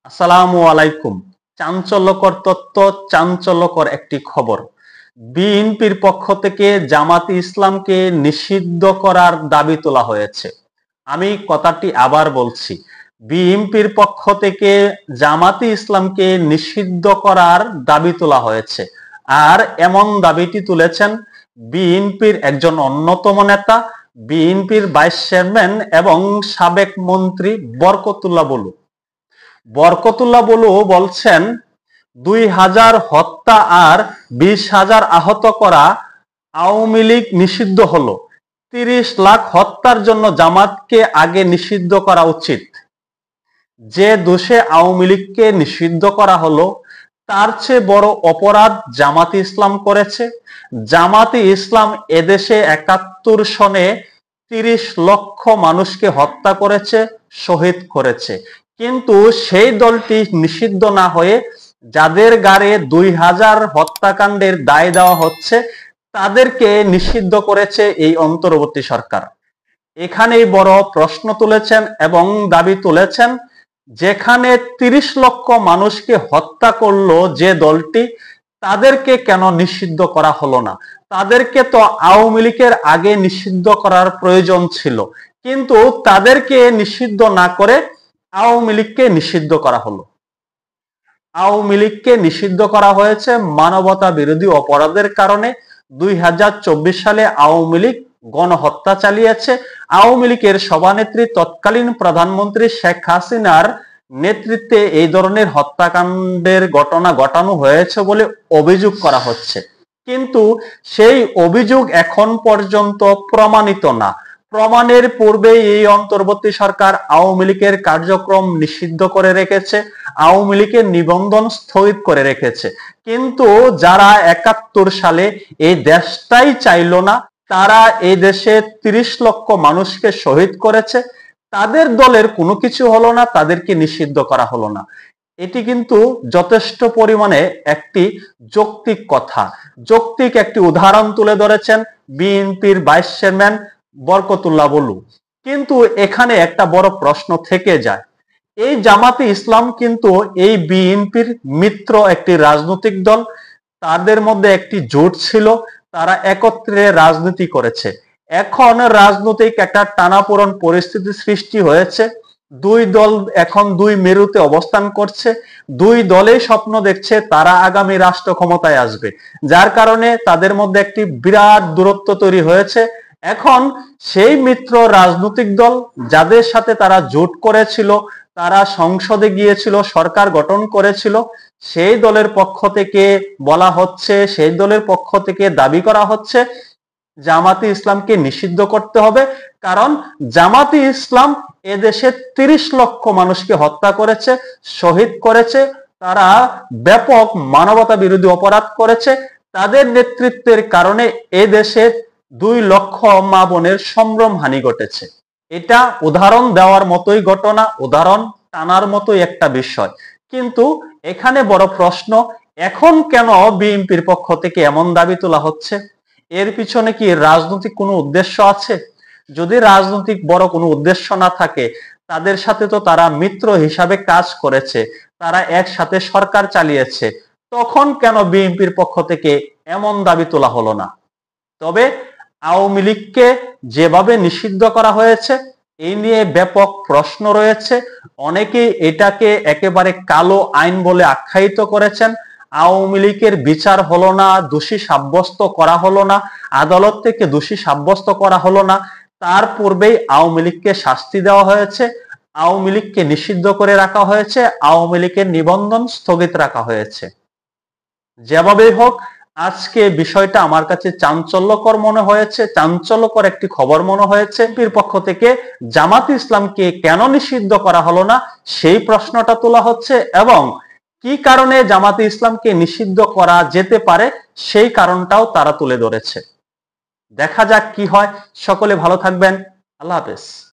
আসসালামু আলাইকুম। চাঞ্চল্যকর তথ্য, চাঞ্চল্যকর একটি খবর। বিএনপির পক্ষ থেকে জামাতে ইসলামকে নিষিদ্ধ করার দাবি তোলা হয়েছে। আমি কথাটি আবার বলছি, বিএনপির পক্ষ থেকে জামাতে ইসলামকে নিষিদ্ধ করার দাবি তোলা হয়েছে। আর এমন দাবিটি তুলেছেন বিএনপির একজন অন্যতম নেতা, বিএনপির ভাইস চেয়ারম্যান এবং সাবেক মন্ত্রী বরকতুল্লাহ বুলু। বরকতুল্লাহ বুলু বলছেন, 2000 হত্যা আর 20,000 আহত করা আওয়ামী লীগ নিষিদ্ধ হলো, 30 লাখ হত্যার জন্য জামাতকে আগে নিষিদ্ধ করা উচিত। যে দোষে আওয়ামী লীগকে নিষিদ্ধ করা হলো তার চেয়ে বড় অপরাধ জামাতে ইসলাম করেছে। জামাতে ইসলাম এদেশে 71 সনে 30 লক্ষ মানুষকে হত্যা করেছে, শহীদ করেছে। কিন্তু সেই দলটি নিষিদ্ধ না হয়ে যাদের গাড়ে 2000 হত্যাকাণ্ডের দায় দেওয়া হচ্ছে তাদেরকে নিষিদ্ধ করেছে এই অন্তর্বর্তী সরকার। এখানেই বড় প্রশ্ন তুলেছেন এবং দাবি তুলেছেন, যেখানে 30 লক্ষ মানুষকে হত্যা করলো যে দলটি, তাদেরকে কেন নিষিদ্ধ করা হলো না? তাদেরকে তো আওয়ামী লীগের আগে নিষিদ্ধ করার প্রয়োজন ছিল, কিন্তু তাদেরকে নিষিদ্ধ না করে আওয়ামী লীগকে নিষিদ্ধ করা হলো। আওয়ামী লীগকে নিষিদ্ধ করা হয়েছে মানবতা বিরোধী অপরাধের কারণে। 2024 সালে আওয়ামী লীগ গণহত্যা চালিয়েছে। আওয়ামী লীগের সভানেত্রী তৎকালীন প্রধানমন্ত্রী শেখ হাসিনার নেতৃত্বে এই ধরনের হত্যাকাণ্ডের ঘটনা ঘটানো হয়েছে বলে অভিযোগ করা হচ্ছে, কিন্তু সেই অভিযোগ এখন পর্যন্ত প্রমাণিত না। প্রমাণের পূর্বে এই অন্তর্বর্তী সরকার আওয়ামী লীগের কার্যক্রম নিষিদ্ধ করে রেখেছে, আওয়ামী লীগের নিবন্ধন স্থগিত করে রেখেছে। কিন্তু যারা 71 সালে এই দেশটাই চাইল না, তারা এই দেশে 30 লক্ষ মানুষকে শহীদ করেছে, তাদের দলের কোনো কিছু হলো না, তাদেরকে নিষিদ্ধ করা হলো না। এটি কিন্তু যথেষ্ট পরিমাণে একটি যৌক্তিক কথা। যৌক্তিক একটি উদাহরণ তুলে ধরেছেন বিএনপির ভাইস চেয়ারম্যান বরকতুল্লাহ বুলু। কিন্তু এখানে একটা বড় প্রশ্ন থেকে যায়, এই জামাতে ইসলাম কিন্তু এই বিএনপির মিত্র একটি রাজনৈতিক দল। তাদের মধ্যে একটি জোট ছিল, তারা একত্রে রাজনীতি করেছে। এখন রাজনৈতিক একটা টানাপোড়েন পরিস্থিতি সৃষ্টি হয়েছে। দুই দল এখন দুই মেরুতে অবস্থান করছে। দুই দলেই স্বপ্ন দেখছে তারা আগামী রাষ্ট্র ক্ষমতায় আসবে, যার কারণে তাদের মধ্যে একটি বিরাট দূরত্ব তৈরি হয়েছে। এখন সেই মিত্র রাজনৈতিক দল যাদের সাথে তারা জোট করেছিল, তারা সংসদে গিয়েছিল, সরকার গঠন করেছিল, সেই দলের পক্ষ থেকে বলা হচ্ছে, সেই দলের পক্ষ থেকে দাবি করা হচ্ছে জামাতে ইসলামকে নিষিদ্ধ করতে হবে। কারণ জামাতে ইসলাম এদেশে 30 লক্ষ মানুষকে হত্যা করেছে, শহীদ করেছে, তারা ব্যাপক মানবতা বিরোধী অপরাধ করেছে। তাদের নেতৃত্বের কারণে এদেশে 2 লক্ষ মা বোনের সম্ভ্রম হানি ঘটেছে। এটা উদাহরণ দেওয়ার মতোই ঘটনা, উদাহরণ টানার মতোই একটা বিষয়। কিন্তু এখানে বড় প্রশ্ন, এখন কেন বিএনপির পক্ষ থেকে এমন দাবি তোলা হচ্ছে? এর পিছনে কি রাজনৈতিক কোনো উদ্দেশ্য আছে? যদি রাজনৈতিক বড় কোনো উদ্দেশ্য না থাকে, তাদের সাথে তো তারা মিত্র হিসাবে কাজ করেছে, তারা একসাথে সরকার চালিয়েছে, তখন কেন বিএনপির পক্ষ থেকে এমন দাবি তোলা হলো না? তবে আওয়ামী লীগকে যেভাবে নিষিদ্ধ করা হয়েছে এই নিয়ে ব্যাপক প্রশ্ন রয়েছে। অনেকেই এটাকে একেবারে কালো আইন বলে আখ্যায়িত করেছেন। আওয়ামী লীগের বিচার হলো না, দোষী সাব্যস্ত করা হলো না, আদালত থেকে দোষী সাব্যস্ত করা হলো না, তার পূর্বেই আওয়ামী লীগকে শাস্তি দেওয়া হয়েছে, আওয়ামী লীগকে নিষিদ্ধ করে রাখা হয়েছে, আওয়ামী লীগের নিবন্ধন স্থগিত রাখা হয়েছে। যেভাবেই হোক, আজকে বিষয়টা আমার কাছে চাঞ্চল্যকর মনে হয়েছে, চাঞ্চল্যকর একটি খবর মনে হয়েছে। বিএনপির পক্ষ থেকে জামাতে ইসলামকে কেন নিষিদ্ধ করা হলো না সেই প্রশ্নটা তোলা হচ্ছে, এবং কি কারণে জামাতে ইসলামকে নিষিদ্ধ করা যেতে পারে সেই কারণটাও তারা তুলে ধরেছে। দেখা যাক কি হয়। সকলে ভালো থাকবেন। আল্লাহ হাফেজ।